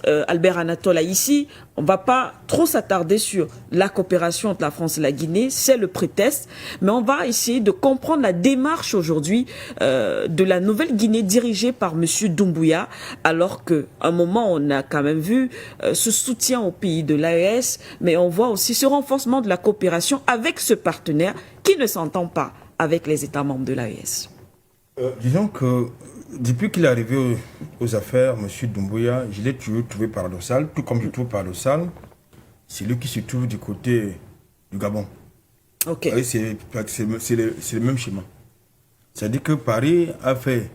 Albert Anatole ici, on ne va pas trop s'attarder sur la coopération entre la France et la Guinée, c'est le prétexte, mais on va essayer de comprendre la démarche aujourd'hui de la Nouvelle-Guinée dirigée par M. Doumbouya, alors qu'à un moment, on a quand même vu ce soutien au pays de l'AES, mais on voit aussi ce renforcement de la coopération avec ce partenaire qui ne s'entend pas avec les États membres de l'AES. Disons que depuis qu'il est arrivé aux affaires, M. Doumbouya, je l'ai toujours trouvé paradoxal, tout comme je trouve paradoxal, c'est lui qui se trouve du côté du Gabon. Ok. C'est le même schéma. C'est-à-dire que Paris a fait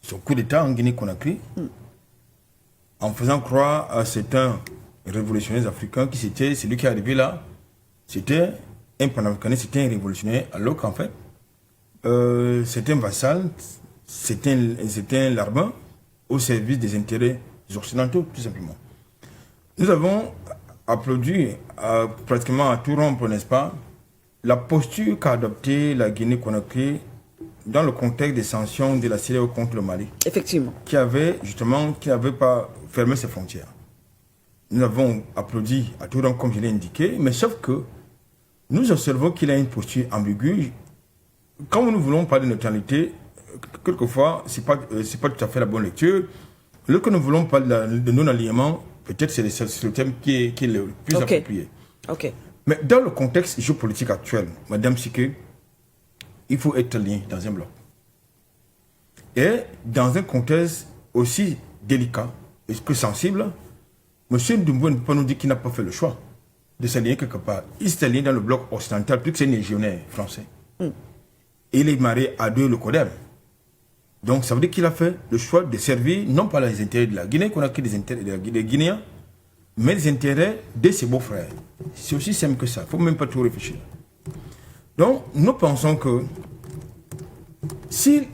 son coup d'État en Guinée-Conakry en faisant croire à certains révolutionnaires africains qui c'était, celui qui est arrivé là, c'était un panafricaniste, c'était un révolutionnaire, alors qu'en fait, c'était un vassal, c'était un larbin au service des intérêts occidentaux, tout simplement. Nous avons applaudi pratiquement à tout rompre, n'est-ce pas, la posture qu'a adoptée la Guinée-Conakry dans le contexte des sanctions de la CEDEAO contre le Mali. Effectivement. Qui n'avait pas fermé ses frontières. Nous avons applaudi à tout rompre, comme je l'ai indiqué, mais sauf que nous observons qu'il a une posture ambiguë. Quand nous voulons parler de neutralité, quelquefois, ce n'est pas tout à fait la bonne lecture. Lorsque nous voulons parler de non-alignement, peut-être c'est le thème qui est le plus approprié. Ok. Mais dans le contexte géopolitique actuel, Madame Siké, il faut être lié dans un bloc. Et dans un contexte aussi délicat et que sensible, M. Doumbouya ne peut pas nous dire qu'il n'a pas fait le choix de s'aligner quelque part. Il s'est aligné dans le bloc occidental, plus que c'est un légionnaire français. Et il est marié à deux le CODEM. Donc ça veut dire qu'il a fait le choix de servir non pas les intérêts de la Guinée, qu'on a que des intérêts des Guinéens, mais les intérêts de ses beaux-frères. C'est aussi simple que ça. Il ne faut même pas trop réfléchir. Donc nous pensons que s'il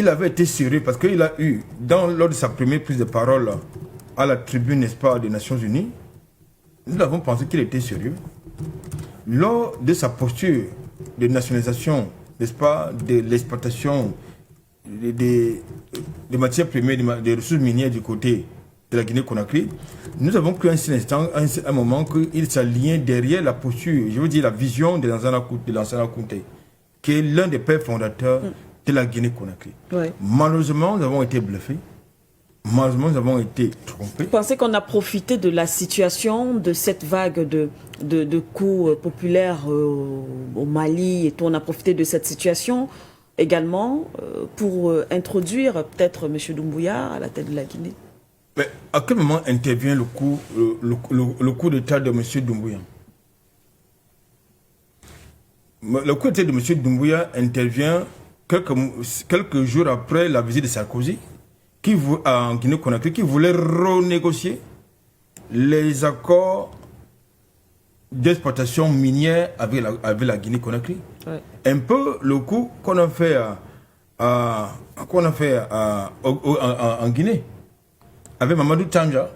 avait été sérieux, parce qu'il a eu, lors de sa première prise de parole à la tribune, n'est-ce pas, des Nations Unies, nous avons pensé qu'il était sérieux. Lors de sa posture de nationalisation, n'est-ce pas, de l'exploitation des matières premières, des ressources minières du côté de la Guinée-Conakry, nous avons cru un moment qu'il s'alignait derrière la posture, je veux dire la vision de Lansana Conté, qui est l'un des pères fondateurs de la Guinée-Conakry. Ouais. Malheureusement, nous avons été bluffés. Malheureusement, nous avons été trompés. Vous pensez qu'on a profité de la situation, de cette vague de coups populaires au Mali et tout, on a profité de cette situation également pour introduire peut-être M. Doumbouya à la tête de la Guinée? Mais à quel moment intervient le coup d'État de M. Doumbouya? Le coup d'État de M. Doumbouya intervient quelques jours après la visite de Sarkozy en Guinée-Conakry, qui voulait renégocier les accords d'exploitation minière avec la Guinée-Conakry. Ouais. Un peu le coup qu'on a fait en Guinée, avec Mamadou Tandja,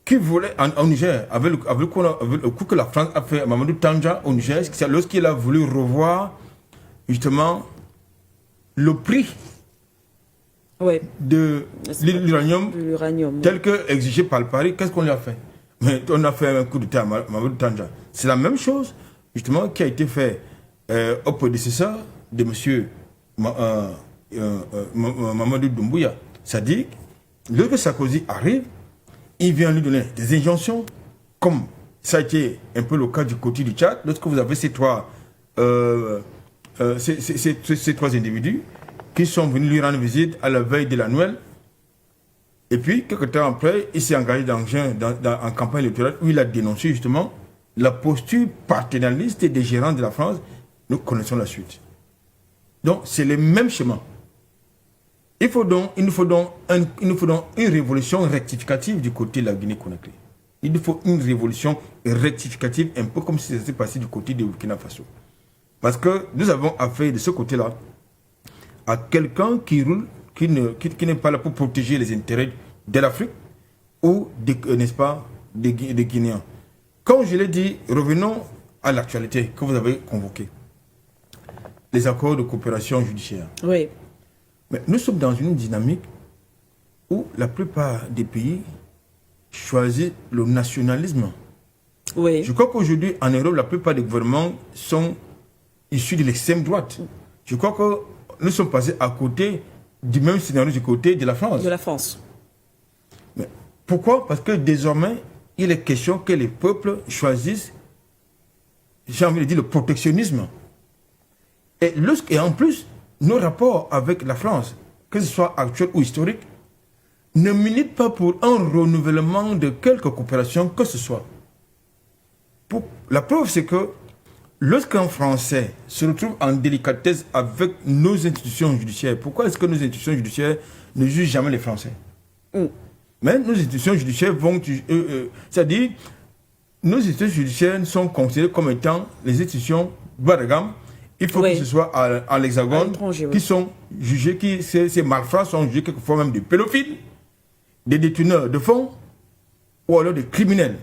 qui voulait, en Niger, avec le coup que la France a fait à Mamadou Tandja au Niger, lorsqu'il a voulu revoir justement le prix de l'uranium tel que exigé par le Paris. Qu'est-ce qu'on lui a fait? Mais on a fait un coup d'État à Mamadou Tandja. C'est la même chose, justement, qui a été fait au prédécesseur de M. Mamadou Doumbouya. C'est-à-dire, lorsque Sarkozy arrive, il vient lui donner des injonctions, comme ça a été un peu le cas du côté du Tchad, lorsque vous avez ces trois individus qui sont venus lui rendre visite à la veille de la Noël. Et puis, quelques temps après, il s'est engagé en campagne électorale où il a dénoncé justement la posture paternaliste des gérants de la France. Nous connaissons la suite. Donc, c'est le même schéma. Il nous faut donc une révolution rectificative du côté de la Guinée-Conakry. Il nous faut une révolution rectificative, un peu comme si ça s'est passé du côté de Burkina Faso. Parce que nous avons affaire de ce côté-là à quelqu'un qui n'est pas là pour protéger les intérêts de l'Afrique ou, n'est-ce pas, des Guinéens. Comme je l'ai dit, revenons à l'actualité que vous avez convoquée. Les accords de coopération judiciaire. Oui. Mais nous sommes dans une dynamique où la plupart des pays choisissent le nationalisme. Oui. Je crois qu'aujourd'hui, en Europe, la plupart des gouvernements sont issus de l'extrême droite. Je crois que nous sommes passés à côté du même scénario du côté de la France. De la France. Mais pourquoi? Parce que désormais, il est question que les peuples choisissent, j'ai envie de dire, le protectionnisme. Et en plus, nos rapports avec la France, que ce soit actuel ou historique, ne militent pas pour un renouvellement de quelque coopération que ce soit. La preuve, c'est que lorsqu'un Français se retrouve en délicatesse avec nos institutions judiciaires, pourquoi est-ce que nos institutions judiciaires ne jugent jamais les Français? Mais nos institutions judiciaires vont... c'est-à-dire, nos institutions judiciaires sont considérées comme étant les institutions bas de gamme. Il faut que ce soit à l'Hexagone, qui sont jugés, ces malfrats sont jugés quelquefois même des pédophiles, des déteneurs de fonds, ou alors des criminels.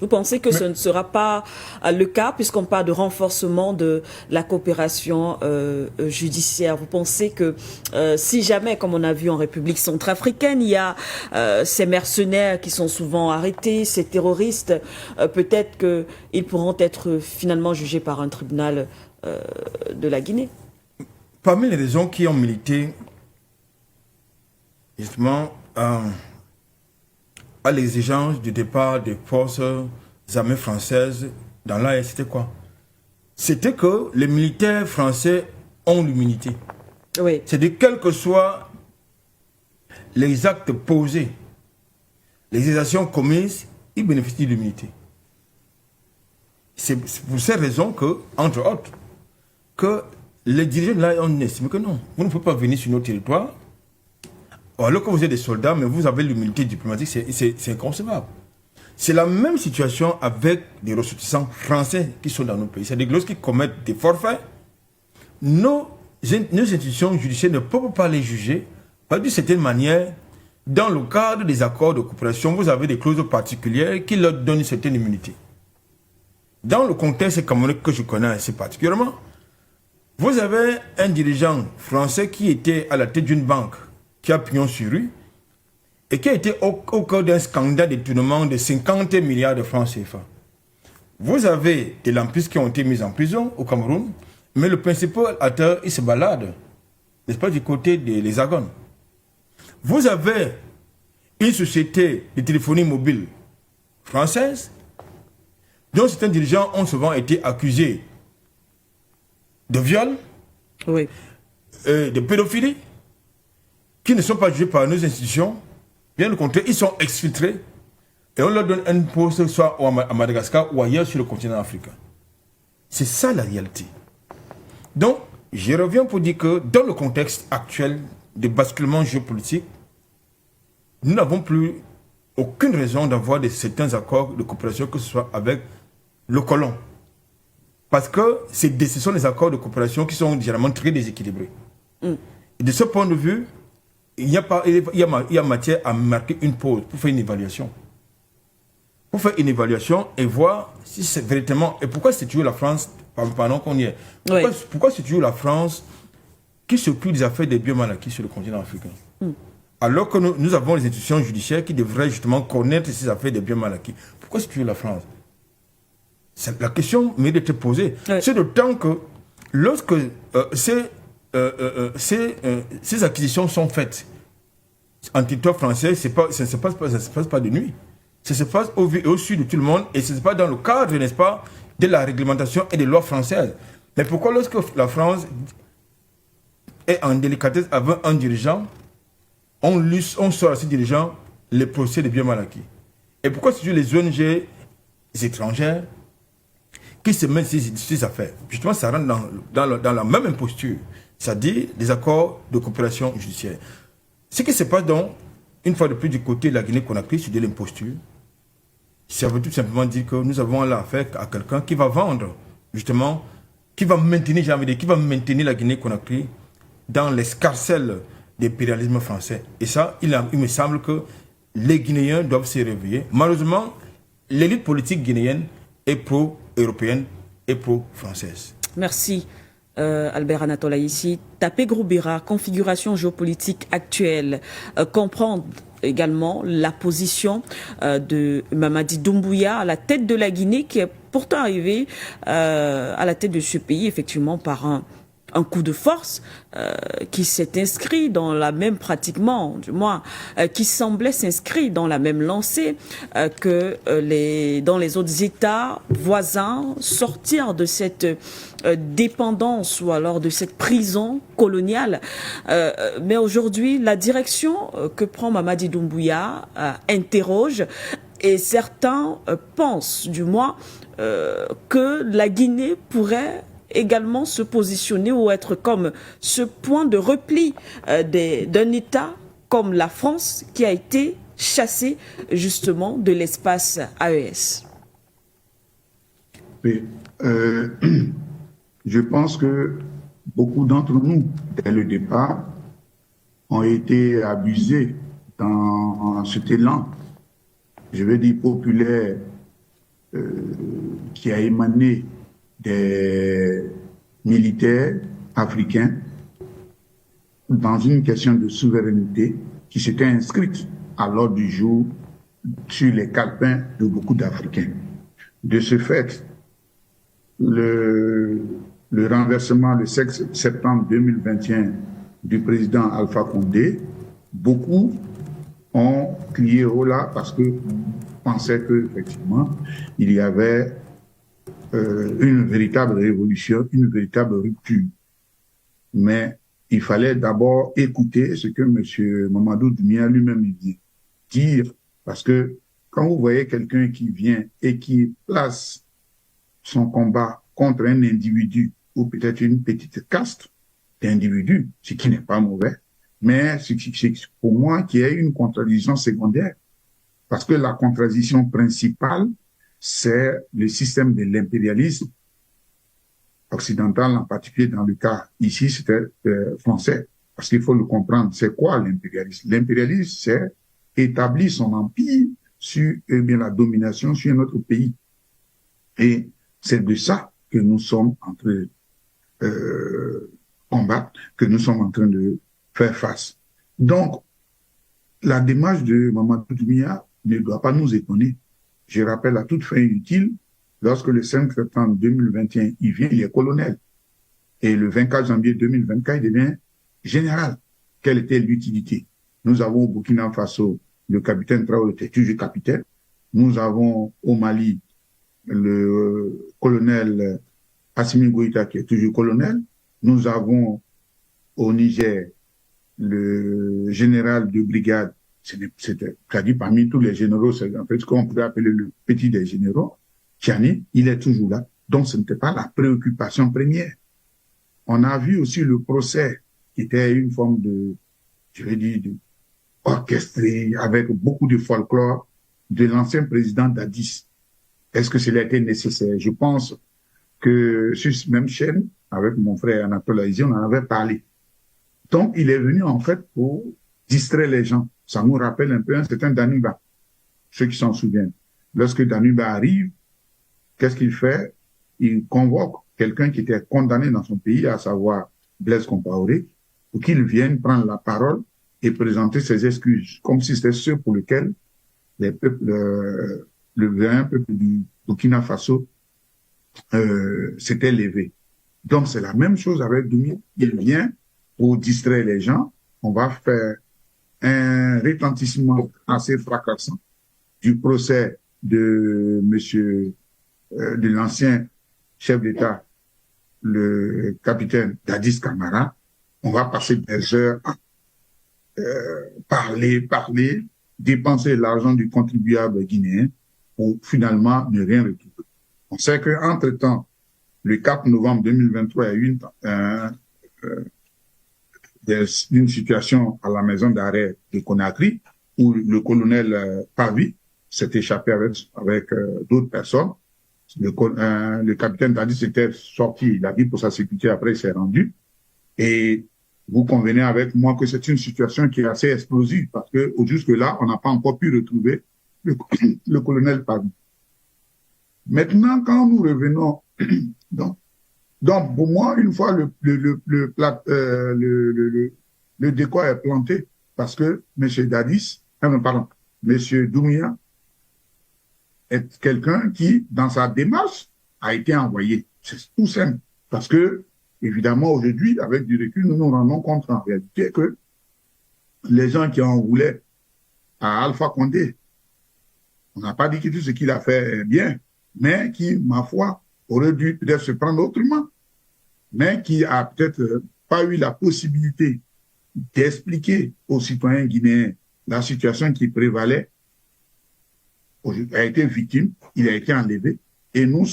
Vous pensez que ce ne sera pas le cas, puisqu'on parle de renforcement de la coopération judiciaire? Vous pensez que si jamais, comme on a vu en République centrafricaine, il y a ces mercenaires qui sont souvent arrêtés, ces terroristes, peut-être qu'ils pourront être finalement jugés par un tribunal de la Guinée? Parmi les raisons qui ont milité justement à l'exigence du départ des forces armées françaises dans l'AES, c'était quoi? C'était que les militaires français ont l'immunité. Oui. C'est-à-dire, quels que soient les actes posés, les actions commises, ils bénéficient de l'immunité. C'est pour ces raisons que, entre autres, que les dirigeants de l'AES ont estimé que non, vous ne pouvez pas venir sur notre territoire. Alors que vous êtes des soldats, mais vous avez l'immunité diplomatique, c'est inconcevable. C'est la même situation avec les ressortissants français qui sont dans nos pays. C'est-à-dire que lorsqu'ils commettent des forfaits, nos institutions judiciaires ne peuvent pas les juger, parce que d'une certaine manière, dans le cadre des accords de coopération, vous avez des clauses particulières qui leur donnent une certaine immunité. Dans le contexte camerounais que je connais assez particulièrement, vous avez un dirigeant français qui était à la tête d'une banque, qui a pignon sur rue, et qui a été au cœur d'un scandale de détournement de 50 milliards de francs CFA. Vous avez des lampistes qui ont été mis en prison au Cameroun, mais le principal acteur, il se balade, n'est-ce pas, du côté de l'Hexagone. Vous avez une société de téléphonie mobile française, dont certains dirigeants ont souvent été accusés de viol, de pédophilie, qui ne sont pas jugés par nos institutions. Bien au contraire, ils sont exfiltrés et on leur donne un poste soit à Madagascar ou ailleurs sur le continent africain. C'est ça la réalité. Donc, je reviens pour dire que dans le contexte actuel de basculement géopolitique, nous n'avons plus aucune raison d'avoir certains accords de coopération, que ce soit avec le colon. Parce que ce sont des accords de coopération qui sont généralement très déséquilibrés. Et de ce point de vue, il y a matière à marquer une pause pour faire une évaluation. Pour faire une évaluation et voir si c'est véritablement... Et pourquoi c'est toujours la France, pendant qu'on y est, pourquoi c'est toujours la France qui s'occupe des affaires des biens mal acquis sur le continent africain? Alors que nous avons les institutions judiciaires qui devraient justement connaître ces affaires des biens mal acquis. Pourquoi c'est toujours la France? La question mérite d'être posée. C'est d'autant que lorsque ces acquisitions sont faites en territoire français, ça ne se passe pas de nuit. Ça se passe au vu et au su de tout le monde et ça se passe dans le cadre, n'est-ce pas, de la réglementation et des lois françaises. Mais pourquoi lorsque la France est en délicatesse avec un dirigeant, on sort à ces dirigeants les procès de biens mal acquis? Et pourquoi c'est les ONG étrangères qui se mettent ces affaires? Justement, ça rentre dans la même imposture, c'est-à-dire des accords de coopération judiciaire. Ce qui se passe donc, une fois de plus du côté de la Guinée-Conakry, c'est de l'imposture. Ça veut tout simplement dire que nous avons là affaire à quelqu'un qui va vendre, justement, qui va maintenir la Guinée-Conakry dans l'escarcelle d'impérialisme français. Et ça, il me semble que les Guinéens doivent se réveiller. Malheureusement, l'élite politique guinéenne est pro-européenne et pro-française. Merci. Albert Anatola ici, Tapé Groubira, configuration géopolitique actuelle, comprendre également la position de Mamadi Doumbouya à la tête de la Guinée, qui est pourtant arrivé à la tête de ce pays, effectivement, par un coup de force qui s'est inscrit dans la même, pratiquement, du moins, qui semblait s'inscrire dans la même lancée que dans les autres États voisins, sortir de cette dépendance ou alors de cette prison coloniale. Mais aujourd'hui, la direction que prend Mamadi Doumbouya interroge, et certains pensent, du moins, que la Guinée pourrait également se positionner ou être comme ce point de repli d'un État comme la France qui a été chassé justement de l'espace AES. Oui, je pense que beaucoup d'entre nous, dès le départ, ont été abusés dans cet élan, je veux dire populaire, qui a émané des militaires africains dans une question de souveraineté qui s'était inscrite à l'ordre du jour sur les calepins de beaucoup d'Africains. De ce fait, le renversement le 7 septembre 2021 du président Alpha Condé, beaucoup ont crié haut là parce que pensaient qu'effectivement, il y avait une véritable révolution, une véritable rupture. Mais il fallait d'abord écouter ce que M. Mamadou Doumbouya lui-même vient dire, parce que quand vous voyez quelqu'un qui vient et qui place son combat contre un individu ou peut-être une petite caste d'individus, ce qui n'est pas mauvais, mais c'est pour moi qu'il y a une contradiction secondaire, parce que la contradiction principale, c'est le système de l'impérialisme occidental, en particulier dans le cas ici, c'était français, parce qu'il faut le comprendre. C'est quoi l'impérialisme? L'impérialisme, c'est établir son empire sur la domination sur un autre pays. Et c'est de ça que nous sommes en train de combattre, que nous sommes en train de faire face. Donc, la démarche de Mamadou Doumbouya ne doit pas nous étonner. Je rappelle à toute fin utile, lorsque le 5 septembre 2021, il vient, il est colonel. Et le 24 janvier 2024, il devient général. Quelle était l'utilité? Nous avons au Burkina Faso le capitaine Traoré était toujours capitaine. Nous avons au Mali le colonel Assimi Goïta qui est toujours colonel. Nous avons au Niger le général de brigade, c'est-à-dire parmi tous les généraux, c'est en fait ce qu'on pourrait appeler le petit des généraux, Tiani, il est toujours là. Donc ce n'était pas la préoccupation première. On a vu aussi le procès qui était une forme de, je vais dire, orchestré avec beaucoup de folklore de l'ancien président Dadis. Est-ce que cela était nécessaire? Je pense que sur cette même chaîne, avec mon frère Anatole Aïzi, on en avait parlé. Donc, il est venu en fait pour distraire les gens. Ça nous rappelle un peu un certain Danuba, ceux qui s'en souviennent. Lorsque Danuba arrive, qu'est-ce qu'il fait? Il convoque quelqu'un qui était condamné dans son pays, à savoir Blaise Compaoré, pour qu'il vienne prendre la parole et présenter ses excuses, comme si c'était ceux pour lesquels les peuples, le peuple du Burkina Faso s'était levé. Donc, c'est la même chose avec Doumbouya. Il vient pour distraire les gens. On va faire un retentissement assez fracassant du procès de monsieur, de l'ancien chef d'État, le capitaine Dadis Camara. On va passer des heures à parler, dépenser l'argent du contribuable guinéen pour finalement ne rien retrouver. On sait qu'entre-temps, le 4 novembre 2023, il y a eu une situation à la maison d'arrêt de Conakry où le colonel Pavi s'est échappé avec d'autres personnes. Le capitaine Dadis était sorti, il a dit pour sa sécurité, après il s'est rendu. Et vous convenez avec moi que c'est une situation qui est assez explosive parce que jusque-là, on n'a pas encore pu retrouver le colonel Pavi. Maintenant, quand nous revenons donc, Donc, pour moi, une fois le décor est planté, parce que M. Dadis, pardon, M. Doumbouya est quelqu'un qui, dans sa démarche, a été envoyé. C'est tout simple. Parce que, évidemment, aujourd'hui, avec du recul, nous nous rendons compte en réalité que les gens qui en voulaient à Alpha Condé, on n'a pas dit que tout ce qu'il a fait est bien, mais qui, ma foi, aurait dû peut-être se prendre autrement, mais qui a peut-être pas eu la possibilité d'expliquer aux citoyens guinéens la situation qui prévalait, a été victime, il a été enlevé, et nous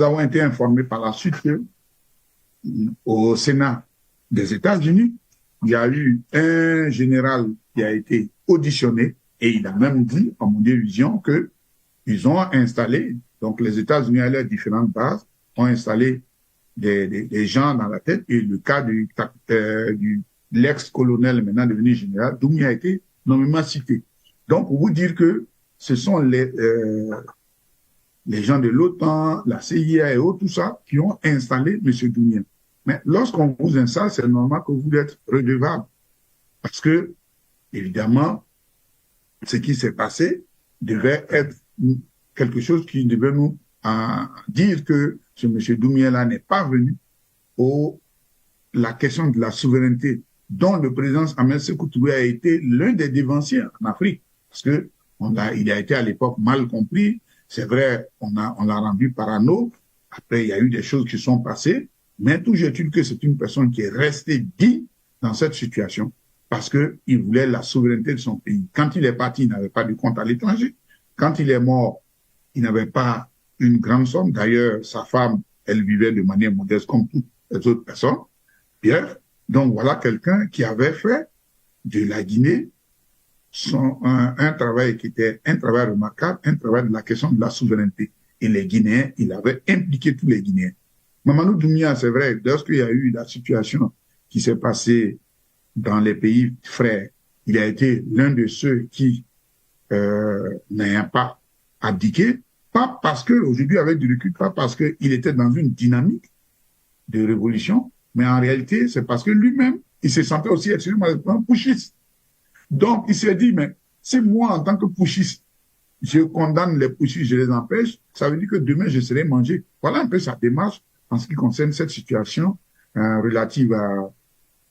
avons été informés par la suite que au Sénat des États-Unis, il y a eu un général qui a été auditionné et il a même dit, en mon vision, que ils ont installé, donc les États-Unis à leurs différentes bases, ont installé des gens dans la tête, et le cas de l'ex-colonel maintenant devenu général, Doumbouya a été nommément cité. Donc, pour vous dire que ce sont les gens de l'OTAN, la CIA et autres, tout ça, qui ont installé M. Doumbouya. Mais lorsqu'on vous installe, c'est normal que vous êtes redevable. Parce que, évidemment, ce qui s'est passé devait être quelque chose qui devait nous dire que ce M. Doumbouya-là n'est pas venu la question de la souveraineté dont le président Ahmed Sékou Touré a été l'un des dévanciers en Afrique. Parce que il a été à l'époque mal compris. C'est vrai, on l'a rendu parano. Après, il y a eu des choses qui sont passées. Mais toujours est-il que c'est une personne qui est restée digne dans cette situation parce qu'il voulait la souveraineté de son pays. Quand il est parti, il n'avait pas de compte à l'étranger. Quand il est mort, il n'avait pas une grande somme. D'ailleurs, sa femme, elle vivait de manière modeste comme toutes les autres personnes. Bien. Donc voilà quelqu'un qui avait fait de la Guinée un travail qui était un travail remarquable, un travail de la question de la souveraineté. Et les Guinéens, il avait impliqué tous les Guinéens. Mamadou Doumbouya, c'est vrai, lorsqu'il y a eu la situation qui s'est passée dans les pays frères, il a été l'un de ceux qui n'a pas abdiqué, pas parce que, aujourd'hui avec du recul, pas parce qu'il était dans une dynamique de révolution, mais en réalité, c'est parce que lui-même, il se sentait aussi être un putschiste. Donc, il s'est dit, mais si moi, en tant que putschiste, je condamne les putschistes, je les empêche, ça veut dire que demain, je serai mangé. Voilà un peu sa démarche en ce qui concerne cette situation relative à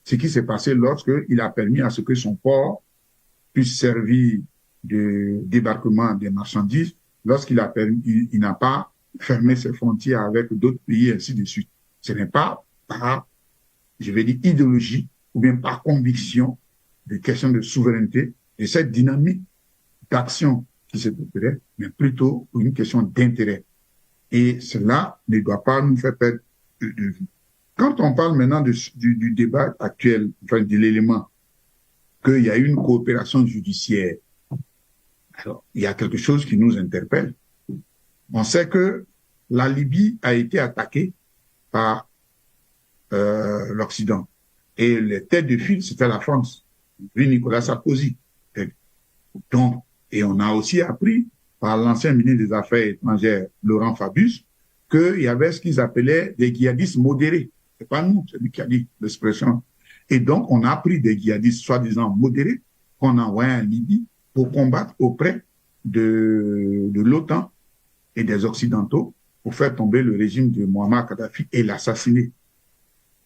ce qui s'est passé lorsqu'il a permis à ce que son port puisse servir de débarquement des marchandises, lorsqu'il a permis, il n'a pas fermé ses frontières avec d'autres pays, ainsi de suite. Ce n'est pas par, je vais dire, idéologie ou bien par conviction des questions de souveraineté et cette dynamique d'action qui se préparait, mais plutôt une question d'intérêt. Et cela ne doit pas nous faire perdre de vue. Quand on parle maintenant du débat actuel, enfin de l'élément, qu'il y a une coopération judiciaire, alors il y a quelque chose qui nous interpelle. On sait que la Libye a été attaquée par l'Occident. Et les têtes de file, c'était la France. Puis Nicolas Sarkozy. Donc, et on a aussi appris par l'ancien ministre des Affaires étrangères, Laurent Fabius, qu'il y avait ce qu'ils appelaient des djihadistes modérés. C'est pas nous, c'est lui qui a dit l'expression. Et donc, on a pris des djihadistes soi-disant modérés qu'on envoyait en Libye pour combattre auprès de l'OTAN et des Occidentaux pour faire tomber le régime de Muammar Kadhafi et l'assassiner.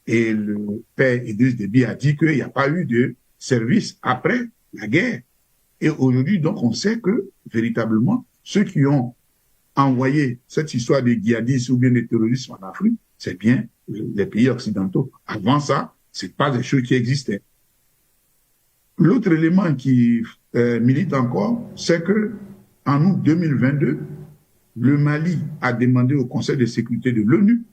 Et le père Idriss Déby a dit qu'il n'y a pas eu de service après la guerre. Et aujourd'hui, donc, on sait que, véritablement, ceux qui ont envoyé cette histoire de djihadistes ou bien de terrorisme en Afrique, c'est bien les pays occidentaux. Avant ça, c'est pas des choses qui existaient. L'autre élément qui milite encore, c'est que en août 2022, le Mali a demandé au Conseil de sécurité de l'ONU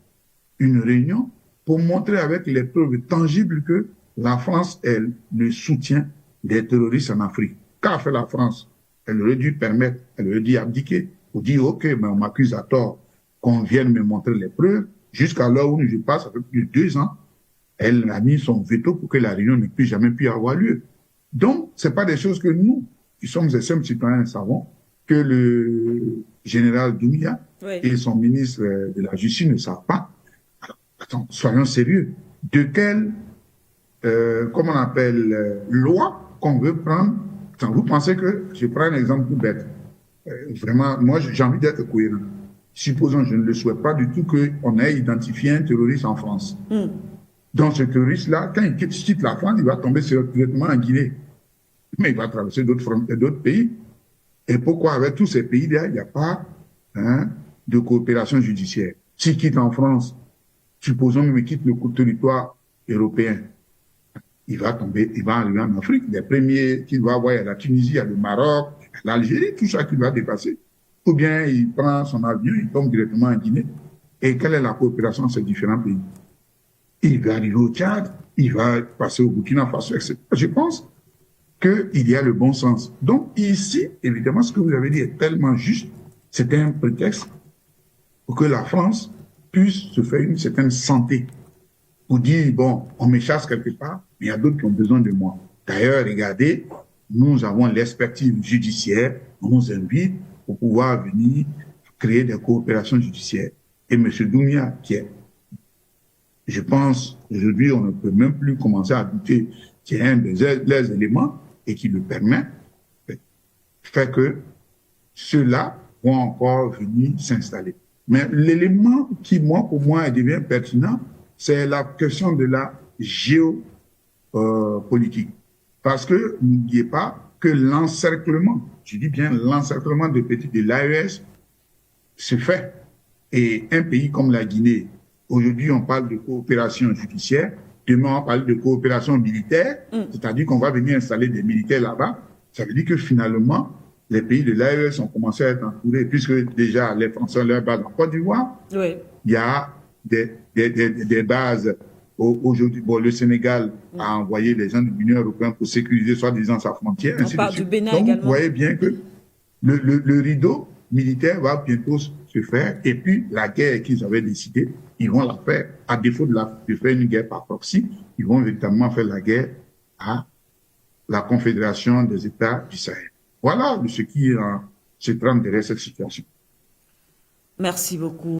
une réunion pour montrer avec les preuves tangibles que la France, elle, le soutient des terroristes en Afrique. Qu'a fait la France? Elle aurait dû permettre, elle aurait dû abdiquer, ou dire, OK, mais on m'accuse à tort, qu'on vienne me montrer les preuves. Jusqu'à l'heure où je passe, ça fait plus de 2 ans, elle a mis son veto pour que la réunion ne puisse jamais pu avoir lieu. Donc, c'est pas des choses que nous, qui sommes des simples citoyens, savons que général Doumbia Oui. et son ministre de la Justice ne savent pas. Alors, attends, soyons sérieux. De quelle, comment on appelle, loi qu'on veut prendre? Attends, vous pensez que, je prends un exemple tout bête. Vraiment, moi, j'ai envie d'être cohérent. Supposons, je ne le souhaite pas du tout, qu'on ait identifié un terroriste en France. Donc, ce terroriste-là, quand il quitte la France, il va tomber directement en Guinée. Mais il va traverser d'autres pays. Et pourquoi, avec tous ces pays-là, il n'y a pas de coopération judiciaire? S'il quitte en France, supposons qu'il quitte le territoire européen, il va arriver en Afrique. Les premiers qu'il va avoir, il y a la Tunisie, il y a le Maroc, l'Algérie, tout ça qu'il va dépasser. Ou bien il prend son avion, il tombe directement en Guinée. Et quelle est la coopération entre ces différents pays? Il va arriver au Tchad, il va passer au Burkina Faso, etc. Je pense qu'il y a le bon sens. Donc ici, évidemment, ce que vous avez dit est tellement juste. C'était un prétexte pour que la France puisse se faire une certaine santé. Pour dire, bon, on me chasse quelque part, mais il y a d'autres qui ont besoin de moi. D'ailleurs, regardez, nous avons l'expertise judiciaire, on nous invite pour pouvoir venir créer des coopérations judiciaires. Et M. Doumbia, qui est, je pense, aujourd'hui, on ne peut même plus commencer à douter qu'il y a un des éléments et qui le permet, fait que ceux-là vont encore venir s'installer. Mais l'élément qui, pour moi, devient pertinent, c'est la question de la géopolitique. Parce que n'oubliez pas que l'encerclement, je dis bien l'encerclement de l'AES se fait. Et un pays comme la Guinée, aujourd'hui on parle de coopération judiciaire, demain on parle de coopération militaire, c'est-à-dire qu'on va venir installer des militaires là-bas. Ça veut dire que finalement, les pays de l'AES ont commencé à être entourés, puisque déjà les Français ont leur base en Côte d'Ivoire. Oui. Il y a des bases. Aujourd'hui, bon, le Sénégal a envoyé les gens de l'Union européenne pour sécuriser soi-disant sa frontière. On parle du Bénin donc, également. vous voyez bien que le rideau militaire va bientôt se faire. Et puis, la guerre qu'ils avaient décidé, ils vont la faire, à défaut de faire une guerre par proxy, ils vont véritablement faire la guerre à la Confédération des États du Sahel. Voilà ce qui se trame derrière cette situation. Merci beaucoup.